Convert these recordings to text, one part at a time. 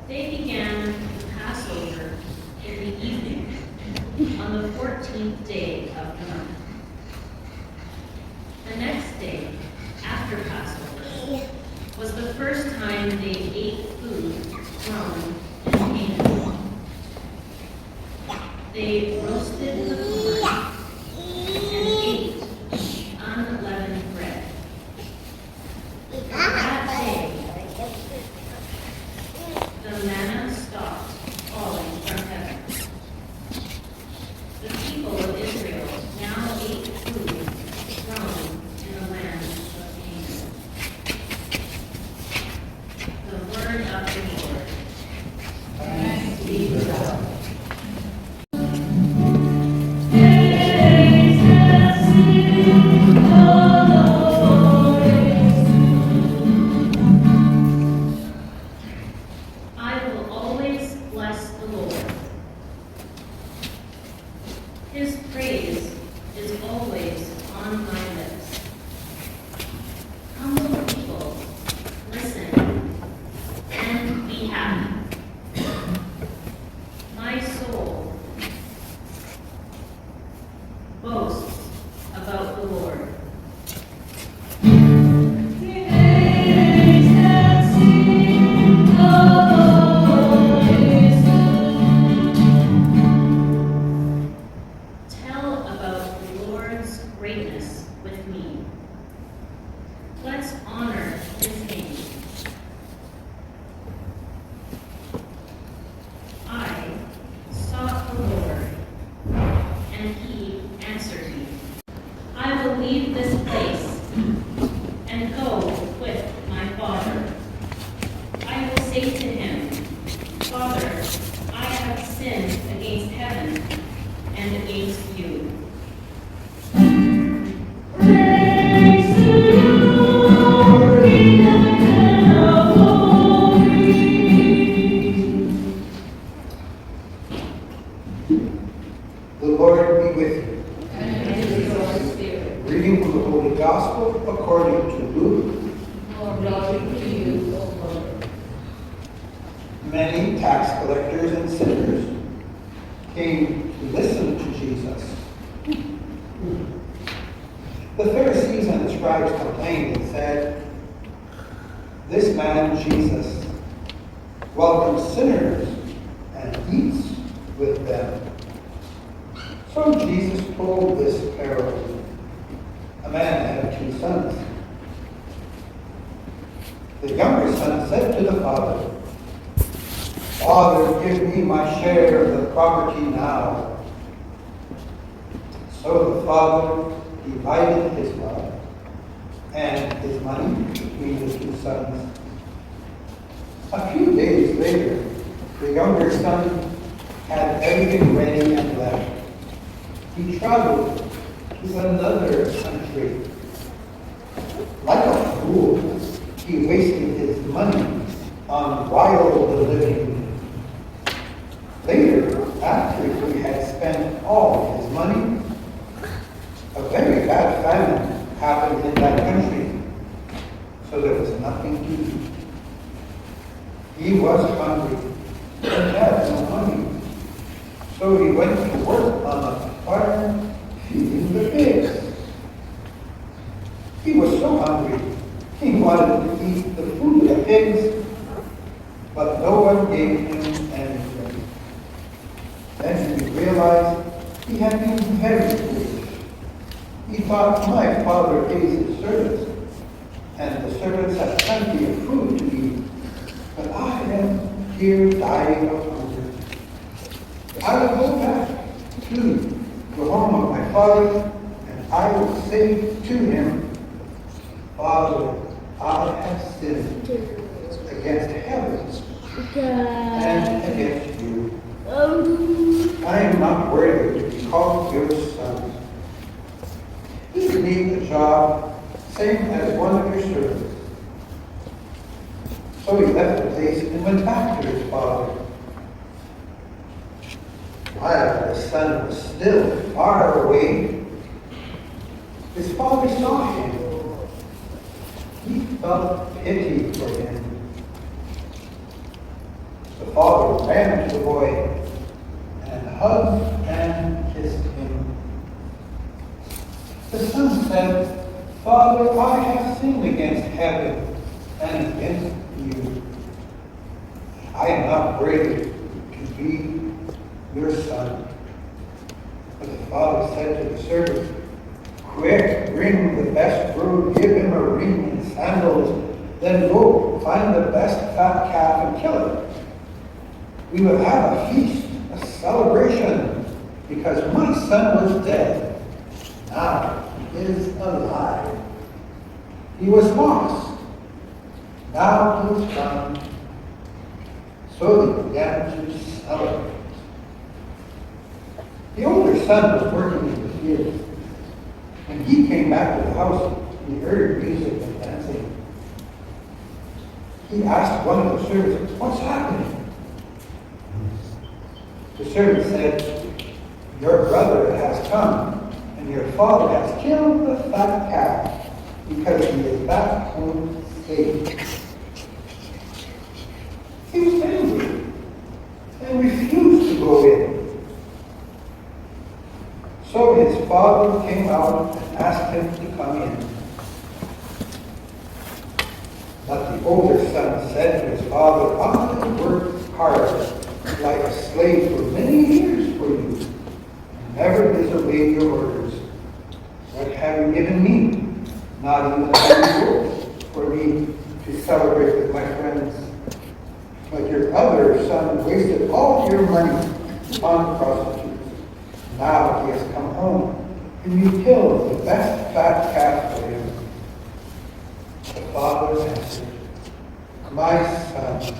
They began the Passover in the evening on the 14th day of the month. The next day, after Passover, was the first time they ate food grown in Canaan. They roasted the corn and ate unleavened bread. That day, the manna stopped falling from heaven. The people of Israel now ate food grown in the land of Canaan. The word of the Lord. Thanks be to God. I will always bless the Lord. His praise is always on my lips. Humble people, listen and be happy. My soul boasts about the Lord. Tell about the Lord's greatness with me. Let's honor his name. I sought the Lord, and he answered me. I will leave this place and go with my father. I will say to him, Father, I have sinned against heaven and against you. The Lord be with you. And with your spirit. Reading from the Holy Gospel according to Luke. Glory to you, O Lord. Many tax collectors and sinners came to listen to Jesus. The Pharisees and the scribes complained and said, "This man, Jesus, welcomes sinners and eats with them." So Jesus told this parable. A man had 2 sons. The younger son said to the father, "Father, give me my share of the property now." So the father divided his wealth and his money between the 2 sons. A few days later, the younger son had everything ready and left. He traveled to another country. Like a fool, he wasted his money on wild living. Later, after he had spent all his money, a very bad famine happened in that country, so there was nothing to eat. He was hungry and had no money, so he went to work on a farm feeding the pigs. He was so hungry, he wanted to eat the food of the pigs, but no one gave him anything. Then he realized he had been very foolish. He thought, my father pays his servants, and the servants have plenty of food to eat, but I am here dying of hunger. I will go back to the home of my father, and I will say to him, Father, I have sinned against heaven and against you. I am not worthy to be called your son. Give me the job, same as one of your servants. So he left the place and went back to his father. While the son was still far away, his father saw him. He felt pity for him. The father ran to the boy and hugged and kissed him. The son said, "Father, I have sinned against heaven and against you. I am not worthy to be your son." But the father said to the servant, "Quick, bring the best robe, give him a ring and sandals, then go find the best fat calf and kill it. We will have a feast, a celebration, because my son was dead. Now he is alive. He was lost. Now he is found." So they began to celebrate. The older son was working in the field. When he came back to the house, he heard music and dancing. He asked one of the servants, "What's happening?" The servant said, "Your brother has come, and your father has killed the fat calf, because he is back home safe." He was angry and refused to go in. So his father came out and asked him to come in. But the older son said to his father, "I have worked hard like a slave for many years for you, and never disobeyed your orders. What have you given me? Not even a gold for me to celebrate with my friends. But your other son wasted all your money on prostitutes. Now he has come home, and you killed the best fat calf for him." The father answered, "My son,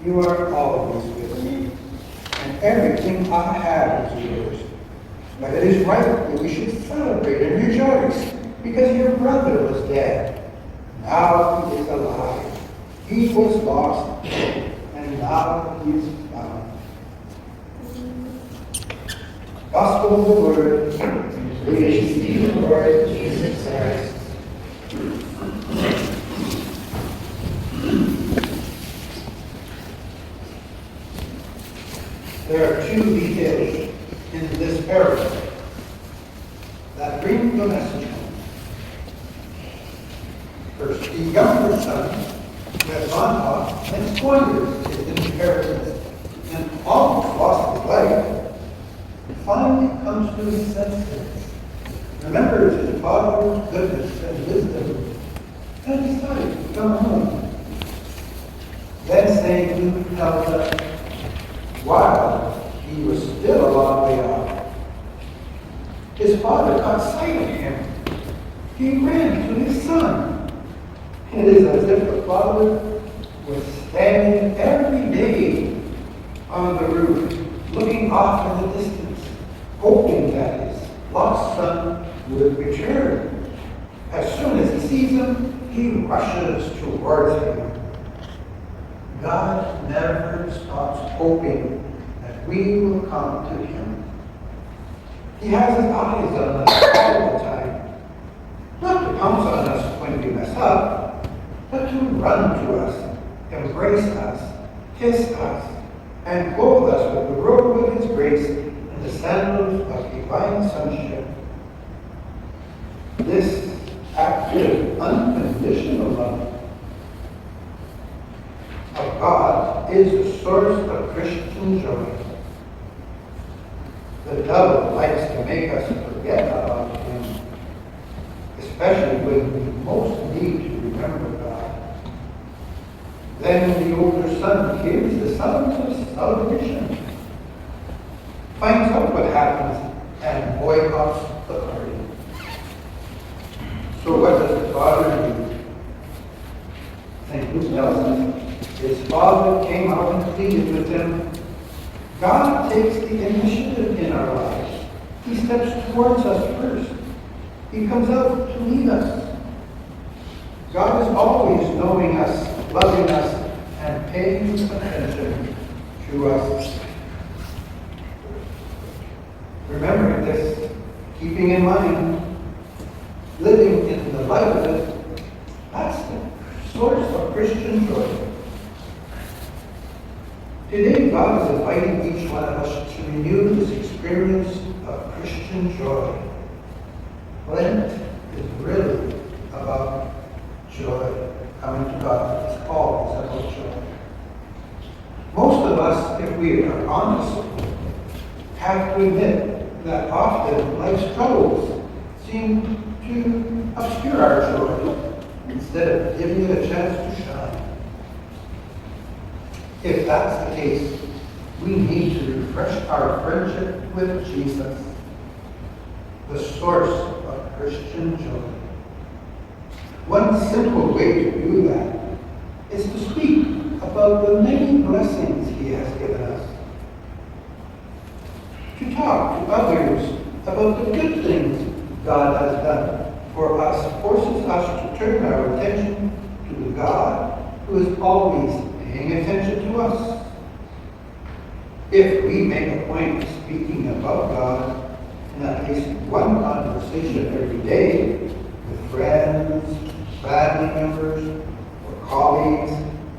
you are always with me, and everything I have is yours. But it is right that we should celebrate and rejoice, because your brother was dead. Now he is alive. He was lost, and now he is found." Gospel of the Word. Praise to you, Lord Jesus Christ. There are two details in this parable that bring the message home. First, the younger son who has gone off and squandered his inheritance and almost lost his life, finally comes to his senses, remembers his father's goodness and wisdom, and decides to come home. Then St. Luke tells us, while he was still a long way off, his father caught sight of him. He ran to his son. It is as if the father was standing every day on the roof, looking off in the distance, hoping that his lost son would return. As soon as he sees him, he rushes towards him. God never stops hoping that we will come to him. He has his eyes on us all the time, not to pounce on us when we mess up, but to run to us, embrace us, kiss us, and clothe us with the robe of his grace and the sandals of divine sonship. This active, unconditional love of God is the source of Christian joy. The devil likes to make us forget about him, especially when we most need to remember God. Then the older son hears the sounds of celebration, finds out what happens, and boycotts the party. So what does the father do? St. Luke tells us, his father came out and pleaded with him. God takes the initiative in our lives. He steps towards us first. He comes out to meet us. God is always knowing us, loving us, and paying attention to us. Remembering this, keeping in mind, living in the light of it, that's the source of Christian joy. Today, God is inviting each one of us to renew this experience of Christian joy. Lent is really about joy. Coming to God, it's all about joy. Most of us, if we are honest, have to admit that often life's troubles seem to obscure our joy instead of giving it a chance to shine. If that's the case, we need to refresh our friendship with Jesus, the source of Christian joy. One simple way to do that is to speak about the many blessings He has given us. To talk to others about the good things God has done for us forces us to turn our attention to the God who is always paying attention to us. If we make a point of speaking about God in at least one conversation every day with friends, family members, or colleagues,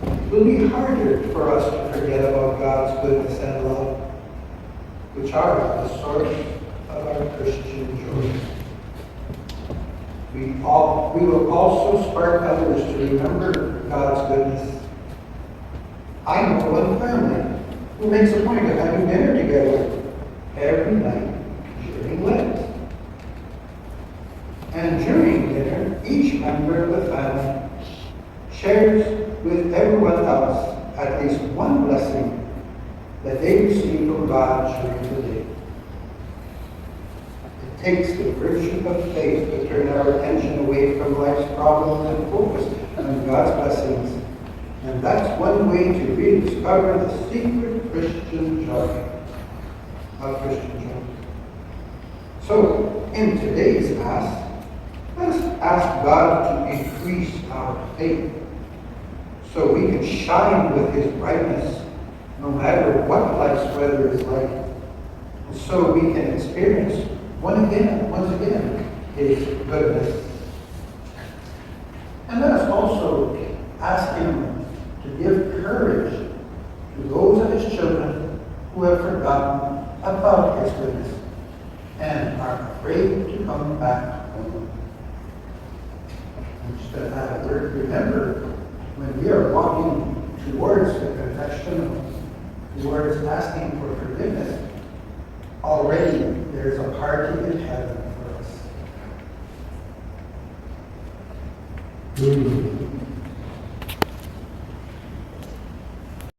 it will be harder for us to forget about God's goodness and love, which are the source of our Christian joy. We will also spark others to remember God's goodness. I know one family who makes a point of having dinner together every night during Lent. And during dinner, each member of the family shares with everyone else at least one blessing that they receive from God during the day. It takes the virtue of faith to turn our attention away from life's problems and focus on God's blessings. And that's one way to rediscover the secret Christian joy of Christian joy. So, in today's Mass, let us ask God to increase our faith so we can shine with His brightness no matter what life's weather is like, and so we can experience once again His goodness. And let us also ask Him to give courage to those of His children who have forgotten about His goodness and are afraid to come back home. And just have a word, remember, when we are walking towards the confession, towards asking for forgiveness, already there's a party in heaven for us.